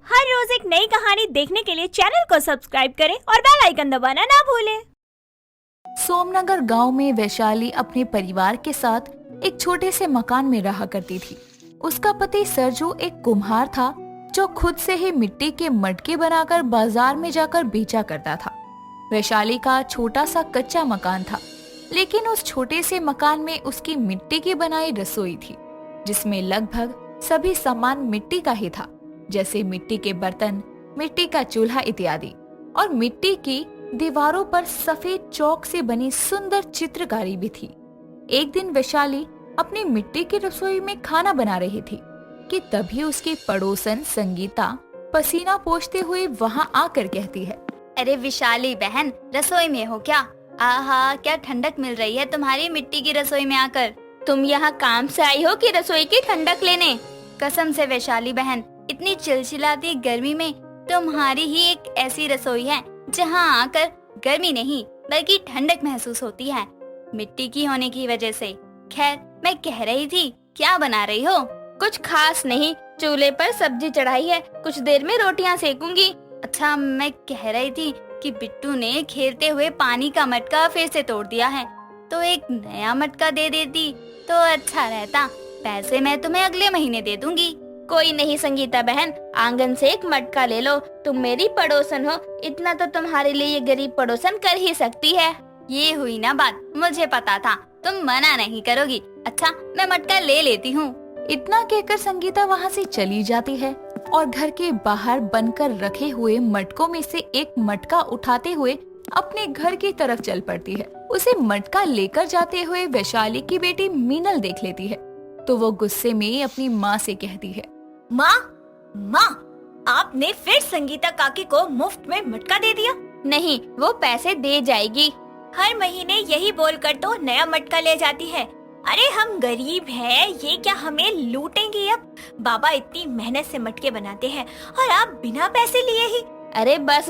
हर रोज एक नई कहानी देखने के लिए चैनल को सब्सक्राइब करें और बेल आइकन दबाना ना भूलें। सोमनगर गांव में वैशाली अपने परिवार के साथ एक छोटे से मकान में रहा करती थी। उसका पति सरजू एक कुम्हार था जो खुद से ही मिट्टी के मटके बनाकर बाजार में जाकर बेचा करता था। वैशाली का छोटा सा कच्चा मकान था, लेकिन उस छोटे से मकान में उसकी मिट्टी की बनाई रसोई थी, जिसमें लगभग सभी सामान मिट्टी का ही था, जैसे मिट्टी के बर्तन, मिट्टी का चूल्हा इत्यादि। और मिट्टी की दीवारों पर सफेद चौक से बनी सुंदर चित्रकारी भी थी। एक दिन वैशाली अपनी मिट्टी की रसोई में खाना बना रही थी कि तभी उसकी पड़ोसन संगीता पसीना पोंछते हुए वहां आकर कहती है, अरे विशाली बहन, रसोई में हो क्या? आहा, क्या ठंडक मिल रही है तुम्हारी मिट्टी की रसोई में आकर। तुम यहाँ काम से आई हो कि रसोई की ठंडक लेने? कसम से वैशाली बहन, इतनी चिलचिलाती गर्मी में तुम्हारी ही एक ऐसी रसोई है जहाँ आकर गर्मी नहीं बल्कि ठंडक महसूस होती है, मिट्टी की होने की वजह से। खैर, मैं कह रही थी, क्या बना रही हो? कुछ खास नहीं, चूल्हे पर सब्जी चढ़ाई है, कुछ देर में रोटियां सेकूंगी। अच्छा, मैं कह रही थी कि बिट्टू ने खेलते हुए पानी का मटका फिर से तोड़ दिया है, तो एक नया मटका दे देती तो अच्छा रहता। पैसे मैं तुम्हें अगले महीने दे दूंगी। कोई नहीं संगीता बहन, आंगन से एक मटका ले लो। तुम मेरी पड़ोसन हो, इतना तो तुम्हारे लिए ये गरीब पड़ोसन कर ही सकती है। ये हुई ना बात, मुझे पता था तुम मना नहीं करोगी। अच्छा, मैं मटका ले लेती हूँ। इतना कहकर संगीता वहां से चली जाती है और घर के बाहर बनकर रखे हुए मटकों में से एक मटका उठाते हुए अपने घर की तरफ चल पड़ती है। उसे मटका लेकर जाते हुए वैशाली की बेटी मीनल देख लेती है, तो वो गुस्से में अपनी माँ से कहती है, माँ, आपने फिर संगीता काकी को मुफ्त में मटका दे दिया। नहीं, वो पैसे दे जाएगी। हर महीने यही बोलकर तो नया मटका ले जाती है। अरे हम गरीब हैं, ये क्या हमें लूटेंगी अब? बाबा इतनी मेहनत से मटके बनाते हैं और आप बिना पैसे लिए ही। अरे बस,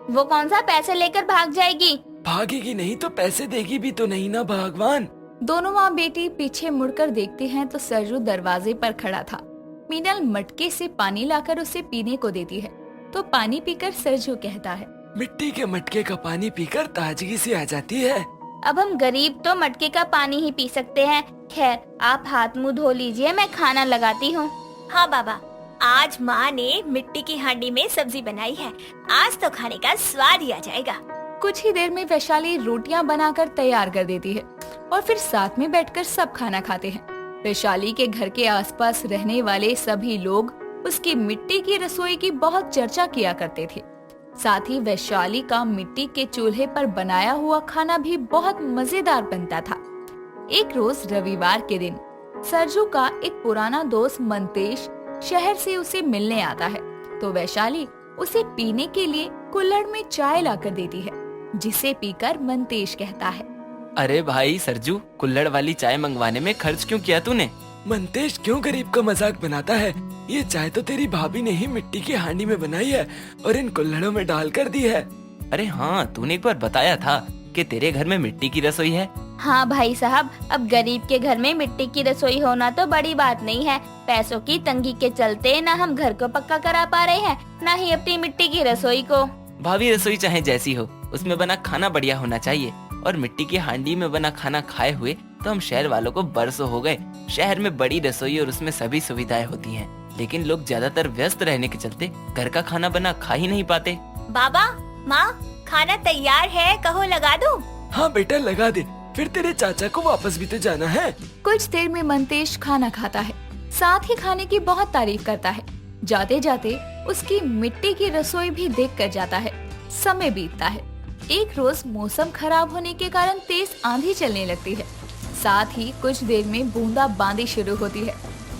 वो कौन सा पैसे लेकर भाग जाएगी? भागेगी नहीं तो पैसे देगी भी तो नहीं ना भगवान। दोनों माँ बेटी पीछे मुड़कर देखते हैं तो सरजू दरवाजे पर खड़ा था। मीनल मटके से पानी लाकर उसे पीने को देती है, तो पानी पीकर सरजू कहता है, मिट्टी के मटके का पानी पीकर ताजगी सी आ जाती है। अब हम गरीब तो मटके का पानी ही पी सकते हैं। खैर, आप हाथ मुंह धो लीजिए, मैं खाना लगाती हूँ। हाँ बाबा, आज माँ ने मिट्टी की हांडी में सब्जी बनाई है, आज तो खाने का स्वाद ही आ जाएगा। कुछ ही देर में वैशाली रोटियां बनाकर तैयार कर देती है और फिर साथ में बैठकर सब खाना खाते हैं। वैशाली के घर के आसपास रहने वाले सभी लोग उसकी मिट्टी की रसोई की बहुत चर्चा किया करते थे। साथ ही वैशाली का मिट्टी के चूल्हे पर बनाया हुआ खाना भी बहुत मजेदार बनता था। एक रोज रविवार के दिन सरजू का एक पुराना दोस्त मंतेश शहर से उसे मिलने आता है, तो वैशाली उसे पीने के लिए कुल्हड़ में चाय लाकर देती है, जिसे पीकर मंतेश कहता है, अरे भाई सरजू, कुल्हड़ वाली चाय मंगवाने में खर्च क्यों किया तूने? मंतेश क्यों गरीब का मजाक बनाता है? ये चाय तो तेरी भाभी ने ही मिट्टी की हांडी में बनाई है और इन कुल्हड़ों में डाल कर दी है। अरे हाँ, तूने एक बार बताया था कि तेरे घर में मिट्टी की रसोई है। हाँ भाई साहब, अब गरीब के घर में मिट्टी की रसोई होना तो बड़ी बात नहीं है। पैसों की तंगी के चलते न हम घर को पक्का करा पा रहे हैं, न ही अपनी मिट्टी की रसोई को। भाभी, रसोई चाहे जैसी हो, उसमें बना खाना बढ़िया होना चाहिए। और मिट्टी की हांडी में बना खाना खाए हुए तो हम शहर वालों को बरसों हो गए। शहर में बड़ी रसोई और उसमें सभी सुविधाएं होती हैं, लेकिन लोग ज्यादातर व्यस्त रहने के चलते घर का खाना बना खा ही नहीं पाते। बाबा, माँ, खाना तैयार है, कहो लगा दूं? हाँ बेटा, लगा दे, फिर तेरे चाचा को वापस भी तो जाना है। कुछ देर में मंतेश खाना खाता है, साथ ही खाने की बहुत तारीफ करता है। जाते जाते उसकी मिट्टी की रसोई भी देख कर जाता है। समय बीतता है। एक रोज मौसम खराब होने के कारण तेज आंधी चलने लगती है। साथ ही कुछ देर में बूंदाबांदी शुरू होती है,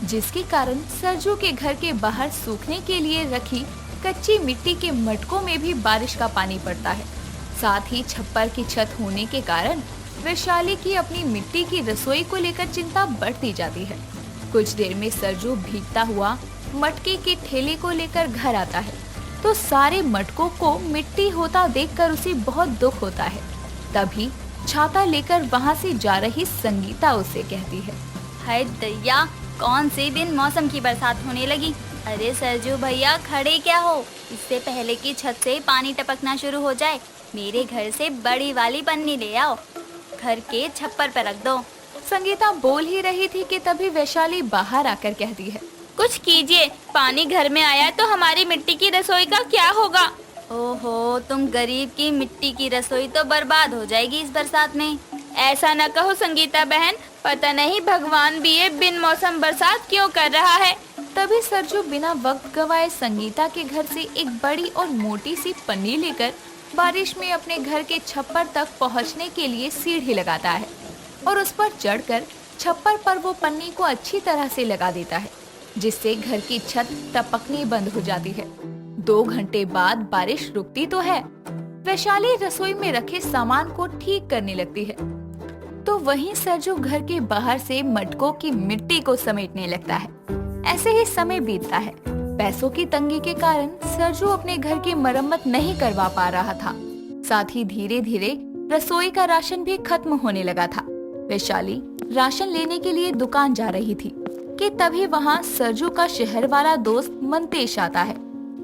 जिसके कारण सरजू के घर के बाहर सूखने के लिए रखी कच्ची मिट्टी के मटकों में भी बारिश का पानी पड़ता है। साथ ही छप्पर की छत होने के कारण वैशाली की अपनी मिट्टी की रसोई को लेकर चिंता बढ़ती जाती है। कुछ देर में सरजू भीगता हुआ मटके के ठेले को लेकर घर आता है, तो सारे मटकों को मिट्टी होता देखकर उसे बहुत दुख होता है। तभी छाता लेकर वहाँ से जा रही संगीता उसे कहती है, हाय दैया, कौन से दिन मौसम की बरसात होने लगी। अरे सरजू भैया खड़े क्या हो, इससे पहले कि छत से पानी टपकना शुरू हो जाए मेरे घर से बड़ी वाली पन्नी ले आओ, घर के छप्पर पर रख दो। संगीता बोल ही रही थी कि तभी वैशाली बाहर आकर कहती है, कुछ कीजिए, पानी घर में आया तो हमारी मिट्टी की रसोई का क्या होगा। ओहो, तुम गरीब की मिट्टी की रसोई तो बर्बाद हो जाएगी इस बरसात में। ऐसा न कहो संगीता बहन, पता नहीं भगवान भी ये बिन मौसम बरसात क्यों कर रहा है। तभी सरजू बिना वक्त गवाए संगीता के घर से एक बड़ी और मोटी सी पन्नी लेकर बारिश में अपने घर के छप्पर तक पहुंचने के लिए सीढ़ी लगाता है और उस पर चढ़कर छप्पर पर वो पन्नी को अच्छी तरह से लगा देता है, जिससे घर की छत टपकनी बंद हो जाती है। 2 घंटे बाद बारिश रुकती तो है। वैशाली रसोई में रखे सामान को ठीक करने लगती है, तो वहीं सरजू घर के बाहर से मटकों की मिट्टी को समेटने लगता है। ऐसे ही समय बीतता है। पैसों की तंगी के कारण सरजू अपने घर की मरम्मत नहीं करवा पा रहा था। साथ ही धीरे धीरे रसोई का राशन भी खत्म होने लगा था। वैशाली राशन लेने के लिए दुकान जा रही थी कि तभी वहाँ सरजू का शहर वाला दोस्त मंतेश आता है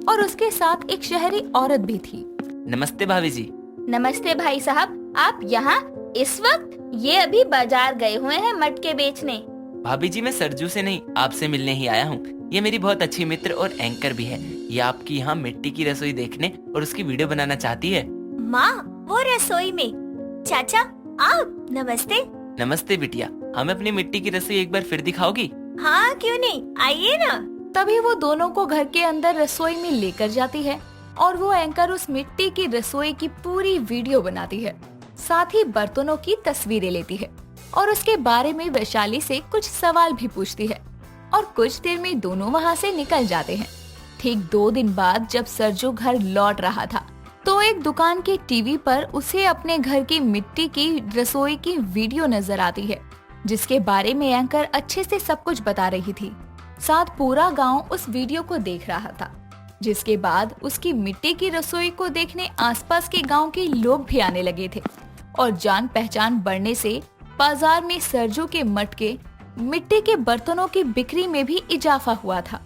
और उसके साथ एक शहरी औरत भी थी। नमस्ते भाभी जी। नमस्ते भाई साहब, आप यहाँ इस वक्त? ये अभी बाजार गए हुए हैं मटके बेचने। भाभी जी, मैं सरजू से नहीं, आपसे मिलने ही आया हूँ। ये मेरी बहुत अच्छी मित्र और एंकर भी है। ये आपकी यहाँ मिट्टी की रसोई देखने और उसकी वीडियो बनाना चाहती है। माँ, वो रसोई में। चाचा आप, नमस्ते। नमस्ते बिटिया, हमें अपनी मिट्टी की रसोई एक बार फिर दिखाओगी? हाँ क्यों नहीं, आइए ना। तभी वो दोनों को घर के अंदर रसोई में लेकर जाती है और वो एंकर उस मिट्टी की रसोई की पूरी वीडियो बनाती है, साथ ही बर्तनों की तस्वीरें लेती है और उसके बारे में वैशाली से कुछ सवाल भी पूछती है और कुछ देर में दोनों वहाँ से निकल जाते हैं। ठीक 2 दिन बाद जब सरजू घर लौट रहा था तो एक दुकान के टीवी पर उसे अपने घर की मिट्टी की रसोई की वीडियो नजर आती है, जिसके बारे में एंकर अच्छे से सब कुछ बता रही थी। साथ पूरा गांव उस वीडियो को देख रहा था, जिसके बाद उसकी मिट्टी की रसोई को देखने आसपास के गांव के लोग भी आने लगे थे और जान पहचान बढ़ने से बाजार में सरजू के मटके, मिट्टी के बर्तनों की बिक्री में भी इजाफा हुआ था।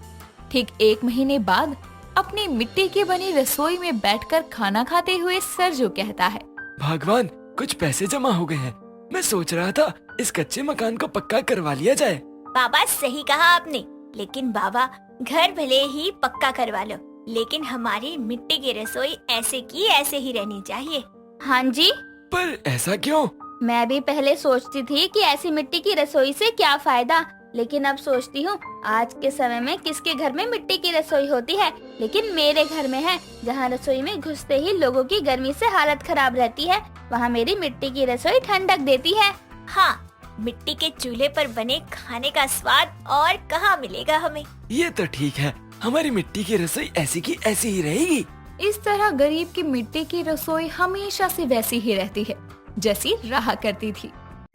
ठीक 1 महीने बाद अपनी मिट्टी की बनी रसोई में बैठकर खाना खाते हुए सरजू कहता है, भगवान, कुछ पैसे जमा हो गए हैं। मैं सोच रहा था इस कच्चे मकान को पक्का करवा लिया जाए। बाबा सही कहा आपने, लेकिन बाबा घर भले ही पक्का करवा लो, लेकिन हमारी मिट्टी की रसोई ऐसे की ऐसे ही रहनी चाहिए। हाँ जी, पर ऐसा क्यों? मैं भी पहले सोचती थी कि ऐसी मिट्टी की रसोई से क्या फायदा, लेकिन अब सोचती हूँ आज के समय में किसके घर में मिट्टी की रसोई होती है, लेकिन मेरे घर में है, जहाँ रसोई में घुसते ही लोगों की गर्मी से हालत खराब रहती है, वहाँ मेरी मिट्टी की रसोई ठंडक देती है। हाँ, मिट्टी के चूल्हे पर बने खाने का स्वाद और कहाँ मिलेगा हमें। ये तो ठीक है, हमारी मिट्टी की रसोई ऐसी की ऐसी ही रहेगी। इस तरह गरीब की मिट्टी की रसोई हमेशा से वैसी ही रहती है जैसी रहा करती थी।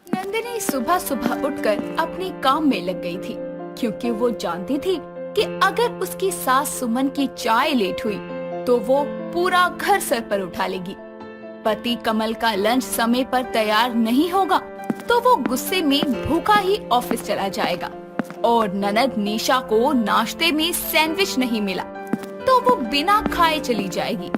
नंदिनी सुबह सुबह उठकर अपने काम में लग गई थी, क्योंकि वो जानती थी कि अगर उसकी सास सुमन की चाय लेट हुई तो वो पूरा घर सर पर उठा लेगी। पति कमल का लंच समय पर तैयार नहीं होगा तो वो गुस्से में भूखा ही ऑफिस चला जाएगा और ननद निशा को नाश्ते में सैंडविच नहीं मिला तो वो बिना खाए चली जाएगी।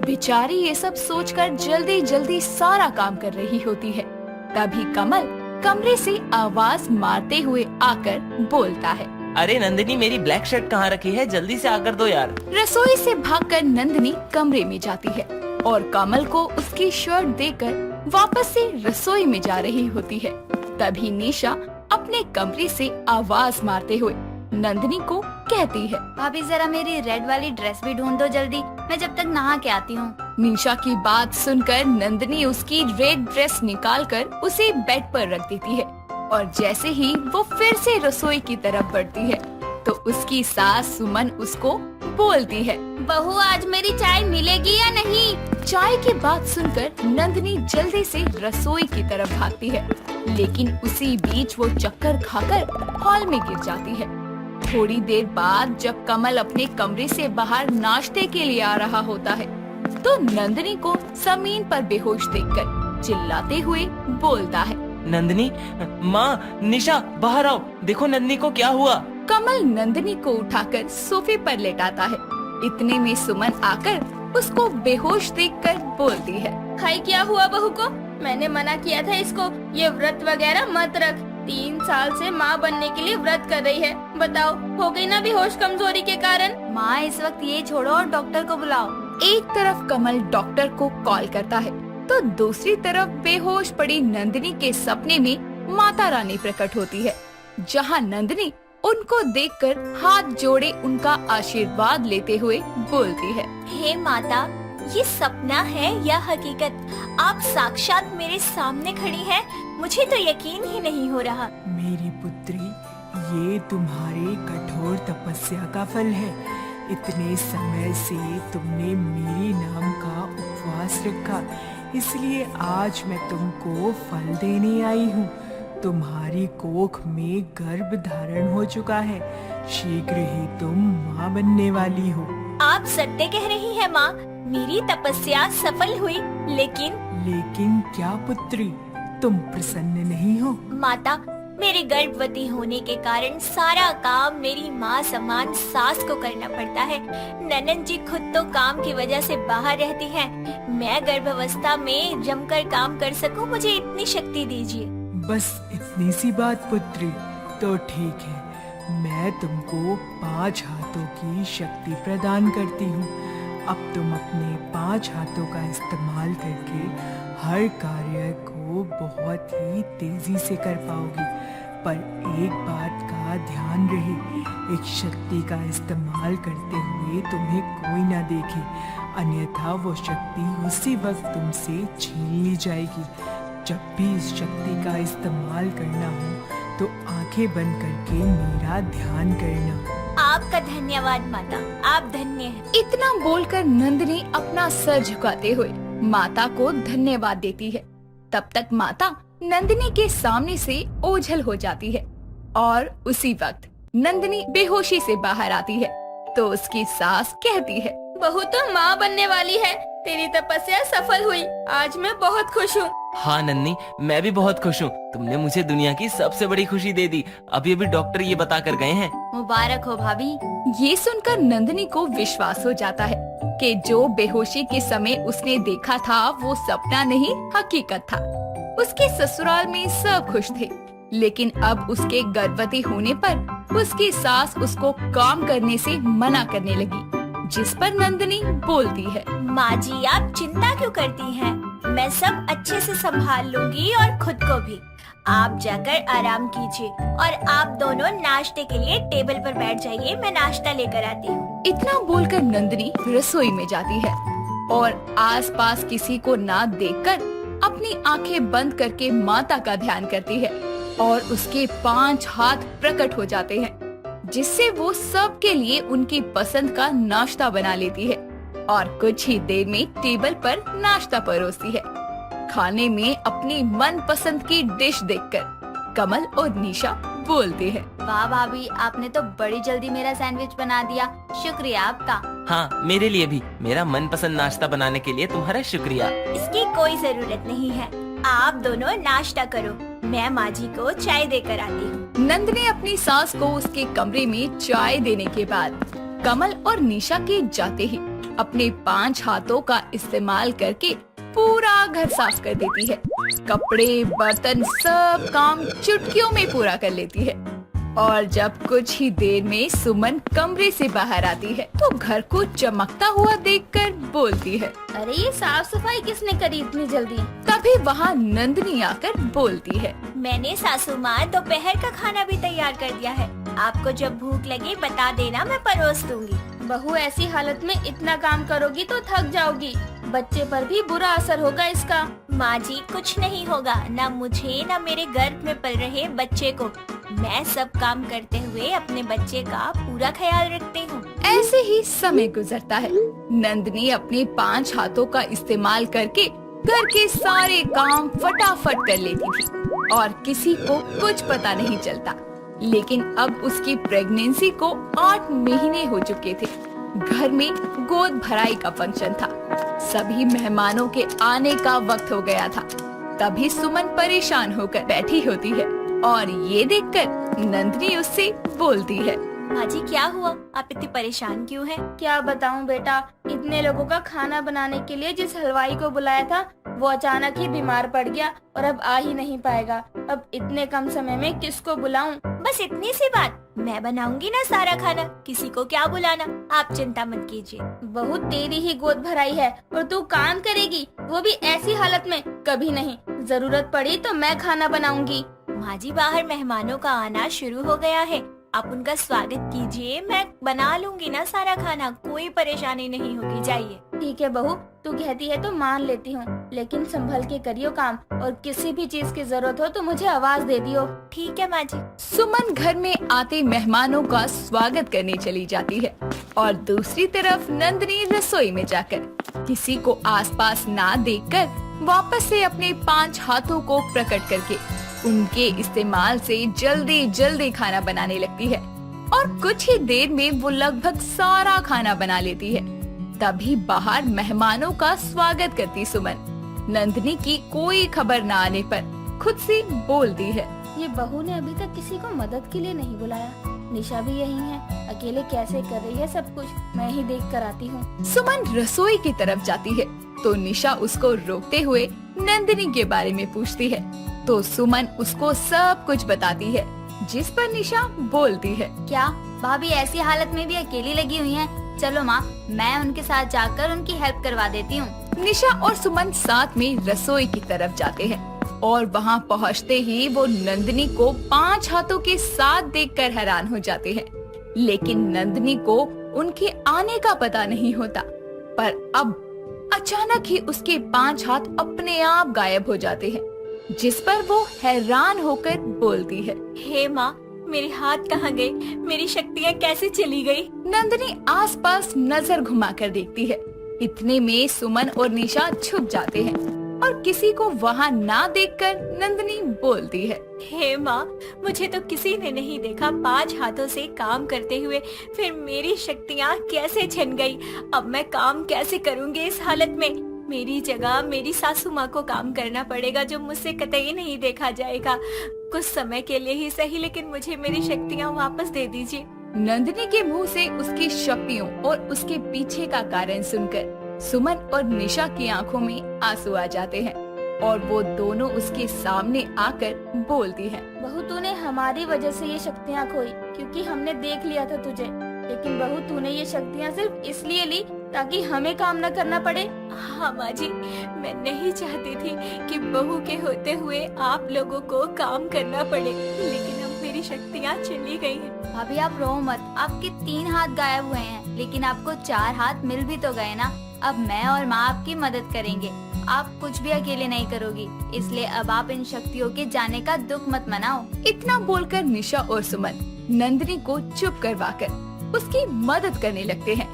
बेचारी ये सब सोचकर जल्दी जल्दी सारा काम कर रही होती है। तभी कमल कमरे से आवाज मारते हुए आकर बोलता है, अरे नंदिनी, मेरी ब्लैक शर्ट कहाँ रखी है? जल्दी से आकर दो यार। रसोई से भागकर नंदिनी कमरे में जाती है और कमल को उसकी शर्ट देकर वापस से रसोई में जा रही होती है। तभी निशा अपने कमरे से आवाज मारते हुए नंदिनी को कहती है, भाभी जरा मेरी रेड वाली ड्रेस भी ढूंढ दो जल्दी, मैं जब तक नहा के आती हूँ। निशा की बात सुनकर नंदिनी उसकी रेड ड्रेस निकालकर उसे बेड पर रख देती है और जैसे ही वो फिर से रसोई की तरफ बढ़ती है तो उसकी सास सुमन उसको बोलती है, बहू आज मेरी चाय मिलेगी या नहीं? चाय की बात सुनकर नंदिनी जल्दी से रसोई की तरफ भागती है, लेकिन उसी बीच वो चक्कर खाकर हॉल में गिर जाती है। थोड़ी देर बाद जब कमल अपने कमरे से बाहर नाश्ते के लिए आ रहा होता है तो नंदिनी को जमीन पर बेहोश देखकर चिल्लाते हुए बोलता है, नंदिनी, माँ, निशा, बाहर आओ, देखो नंदिनी को क्या हुआ। कमल नंदिनी को उठाकर सोफे पर लेटाता है। इतने में सुमन आकर उसको बेहोश देखकर बोलती है, हाय क्या हुआ बहू को? मैंने मना किया था इसको ये व्रत वगैरह मत रख। 3 साल से माँ बनने के लिए व्रत कर रही है। बताओ हो गई ना बेहोश कमजोरी के कारण। माँ इस वक्त ये छोड़ो और डॉक्टर को बुलाओ। एक तरफ कमल डॉक्टर को कॉल करता है तो दूसरी तरफ बेहोश पड़ी नंदिनी के सपने में माता रानी प्रकट होती है, जहां नंदिनी उनको देखकर हाथ जोड़े उनका आशीर्वाद लेते हुए बोलती है, हे माता, ये सपना है या हकीकत? आप साक्षात मेरे सामने खड़ी हैं। मुझे तो यकीन ही नहीं हो रहा। मेरी पुत्री, ये तुम्हारे कठोर तपस्या का फल है। इतने समय से तुमने मेरे नाम का उपवास रखा, इसलिए आज मैं तुमको फल देने आई हूँ। तुम्हारी कोख में गर्भ धारण हो चुका है। शीघ्र ही तुम माँ बनने वाली हो। आप सत्य कह रही हैं माँ, मेरी तपस्या सफल हुई। लेकिन क्या पुत्री, तुम प्रसन्न नहीं हो? माता, मेरे गर्भवती होने के कारण सारा काम मेरी माँ समान सास को करना पड़ता है। ननद जी खुद तो काम की वजह से बाहर रहती हैं। मैं गर्भावस्था में जमकर काम कर सकूं, मुझे इतनी शक्ति दीजिए। बस इतनी सी बात पुत्री, तो ठीक है। मैं तुमको 5 हाथों की शक्ति प्रदान करती हूँ। अब तुम अपने 5 हाथों का इस्तेमाल करके हर कार्य को बहुत ही तेजी से कर पाओगी। पर एक बात का ध्यान रहे, एक शक्ति का इस्तेमाल करते हुए तुम्हें कोई ना देखे, अन्यथा वो शक्ति उसी वक्त तुमसे छीन ली जाएगी। जब भी इस शक्ति का इस्तेमाल करना हो तो आंखें बंद करके मेरा ध्यान करना। आपका धन्यवाद माता, आप धन्य हैं। इतना बोलकर नंदिनी अपना सर झुकाते हुए माता को धन्यवाद देती है। तब तक माता नंदिनी के सामने से ओझल हो जाती है और उसी वक्त नंदिनी बेहोशी से बाहर आती है तो उसकी सास कहती है, बहू तो माँ बनने वाली है। तेरी तपस्या सफल हुई। आज मैं बहुत खुश हूँ। हाँ नन्नी, मैं भी बहुत खुश हूँ। तुमने मुझे दुनिया की सबसे बड़ी खुशी दे दी। अभी अभी डॉक्टर ये बता कर गए हैं। मुबारक हो भाभी। ये सुनकर नंदिनी को विश्वास हो जाता है कि जो बेहोशी के समय उसने देखा था वो सपना नहीं हकीकत था। उसके ससुराल में सब खुश थे, लेकिन अब उसके गर्भवती होने पर उसकी सास उसको काम करने से मना करने लगी, जिस पर नंदिनी बोलती है, माँ जी आप चिंता क्यों करती हैं? मैं सब अच्छे से संभाल लूंगी और खुद को भी। आप जाकर आराम कीजिए और आप दोनों नाश्ते के लिए टेबल पर बैठ जाइए, मैं नाश्ता लेकर आती हूँ। इतना बोलकर नंदिनी रसोई में जाती है और आसपास किसी को ना देखकर अपनी आंखें बंद करके माता का ध्यान करती है और उसके 5 हाथ प्रकट हो जाते हैं, जिससे वो सबके लिए उनकी पसंद का नाश्ता बना लेती है और कुछ ही देर में टेबल पर नाश्ता परोसती है। खाने में अपनी मन पसंद की डिश देखकर कमल और निशा बोलते हैं, वाह भाभी, आपने तो बड़ी जल्दी मेरा सैंडविच बना दिया। शुक्रिया आपका। हाँ मेरे लिए भी। मेरा मनपसंद नाश्ता बनाने के लिए तुम्हारा शुक्रिया। इसकी कोई जरूरत नहीं है। आप दोनों नाश्ता करो, मैं माँ जी को चाय देकर आती हूँ। नंदिनी अपनी सास को उसके कमरे में चाय देने के बाद कमल और निशा के जाते ही अपने 5 हाथों का इस्तेमाल करके पूरा घर साफ कर देती है। कपड़े, बर्तन, सब काम चुटकियों में पूरा कर लेती है। और जब कुछ ही देर में सुमन कमरे से बाहर आती है तो घर को चमकता हुआ देखकर बोलती है, अरे ये साफ सफाई किसने करी इतनी जल्दी? तभी वहाँ नंदिनी आकर बोलती है, मैंने सासू माँ दोपहर का खाना भी तैयार कर दिया है। आपको जब भूख लगे बता देना, मैं परोस दूंगी। बहू ऐसी हालत में इतना काम करोगी तो थक जाओगी। बच्चे पर भी बुरा असर होगा इसका। माँ जी कुछ नहीं होगा, ना मुझे ना मेरे गर्भ में पल रहे बच्चे को। मैं सब काम करते हुए अपने बच्चे का पूरा ख्याल रखती हूँ। ऐसे ही समय गुजरता है। नंदिनी अपने 5 हाथों का इस्तेमाल करके घर के सारे काम फटाफट कर लेती थी और किसी को कुछ पता नहीं चलता। लेकिन अब उसकी प्रेगनेंसी को 8 महीने हो चुके थे। घर में गोद भराई का फंक्शन था। सभी मेहमानों के आने का वक्त हो गया था। तभी सुमन परेशान होकर बैठी होती है और ये देखकर नंदिनी उससे बोलती है। माँ जी क्या हुआ, आप इतनी परेशान क्यों हैं? क्या बताऊं बेटा, इतने लोगों का खाना बनाने के लिए जिस हलवाई को बुलाया था वो अचानक ही बीमार पड़ गया और अब आ ही नहीं पाएगा। अब इतने कम समय में किसको बुलाऊं? बस इतनी सी बात, मैं बनाऊंगी ना सारा खाना, किसी को क्या बुलाना, आप चिंता मत कीजिए। बहू तेरी ही गोद भराई है और तू काम करेगी, वो भी ऐसी हालत में? कभी नहीं, जरूरत पड़ी तो मैं खाना बनाऊंगी। माँ जी बाहर मेहमानों का आना शुरू हो गया है, आप उनका स्वागत कीजिए, मैं बना लूंगी ना सारा खाना, कोई परेशानी नहीं होगी, जाइए। ठीक है बहू, तू कहती है तो मान लेती हूँ, लेकिन संभल के करियो काम और किसी भी चीज की जरूरत हो तो मुझे आवाज दे दियो। ठीक है माँ जी। सुमन घर में आते मेहमानों का स्वागत करने चली जाती है और दूसरी तरफ नंदिनी रसोई में जाकर किसी को आसपास ना देखकर वापस से अपने 5 हाथों को प्रकट करके उनके इस्तेमाल से जल्दी जल्दी खाना बनाने लगती है और कुछ ही देर में वो लगभग सारा खाना बना लेती है। तभी बाहर मेहमानों का स्वागत करती सुमन नंदिनी की कोई खबर न आने पर खुद से बोलती है। ये बहू ने अभी तक किसी को मदद के लिए नहीं बुलाया, निशा भी यही है, अकेले कैसे कर रही है सब कुछ, मैं ही देख कर आती हूँ। सुमन रसोई की तरफ जाती है तो निशा उसको रोकते हुए नंदिनी के बारे में पूछती है तो सुमन उसको सब कुछ बताती है, जिस पर निशा बोलती है। क्या भाभी ऐसी हालत में भी अकेली लगी हुई हैं? चलो माँ, मैं उनके साथ जाकर उनकी हेल्प करवा देती हूँ। निशा और सुमन साथ में रसोई की तरफ जाते हैं और वहाँ पहुँचते ही वो नंदिनी को 5 हाथों के साथ देखकर हैरान हो जाते हैं, लेकिन नंदिनी को उनके आने का पता नहीं होता। पर अब अचानक ही उसके 5 हाथ अपने आप गायब हो जाते हैं, जिस पर वो हैरान होकर बोलती है। हे माँ, मेरे हाथ कहाँ गए, मेरी शक्तियाँ कैसे चली गई? नंदिनी आसपास नजर घुमाकर देखती है। इतने में सुमन और निशा छुप जाते हैं और किसी को वहाँ ना देखकर नंदिनी बोलती है। हे माँ, मुझे तो किसी ने नहीं देखा 5 हाथों से काम करते हुए, फिर मेरी शक्तियाँ कैसे छिन गई? अब मैं काम कैसे करूँगी इस हालत में? मेरी जगह मेरी सासू माँ को काम करना पड़ेगा, जो मुझसे कतई नहीं देखा जाएगा। कुछ समय के लिए ही सही, लेकिन मुझे मेरी शक्तियाँ वापस दे दीजिए। नंदिनी के मुंह से उसकी शक्तियों और उसके पीछे का कारण सुनकर सुमन और निशा की आंखों में आंसू आ जाते हैं और वो दोनों उसके सामने आकर बोलती हैं। बहू, तूने हमारी वजह से ये शक्तियाँ खोई, क्योंकि हमने देख लिया था तुझे, लेकिन बहू तूने ये शक्तियाँ सिर्फ इसलिए ली ताकि हमें काम न करना पड़े। हाँ माँ जी, मैं नहीं चाहती थी कि बहू के होते हुए आप लोगों को काम करना पड़े, लेकिन अब मेरी शक्तियाँ चली गई हैं। भाभी आप रो मत, आपके 3 हाथ गायब हुए हैं, लेकिन आपको 4 हाथ मिल भी तो गए ना। अब मैं और माँ आपकी मदद करेंगे, आप कुछ भी अकेले नहीं करोगी, इसलिए अब आप इन शक्तियों के जाने का दुख मत मनाओ। इतना बोलकर निशा और सुमन नंदिनी को चुप करवाकर उसकी मदद करने लगते हैं,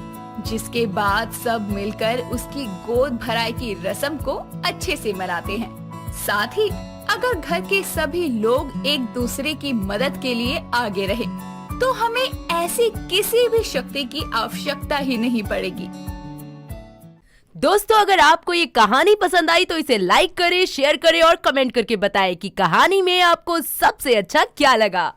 जिसके बाद सब मिलकर उसकी गोद भराई की रस्म को अच्छे से मनाते हैं। साथ ही अगर घर के सभी लोग एक दूसरे की मदद के लिए आगे रहे तो हमें ऐसी किसी भी शक्ति की आवश्यकता ही नहीं पड़ेगी। दोस्तों, अगर आपको ये कहानी पसंद आई तो इसे लाइक करें, शेयर करें और कमेंट करके बताएं कि कहानी में आपको सबसे अच्छा क्या लगा।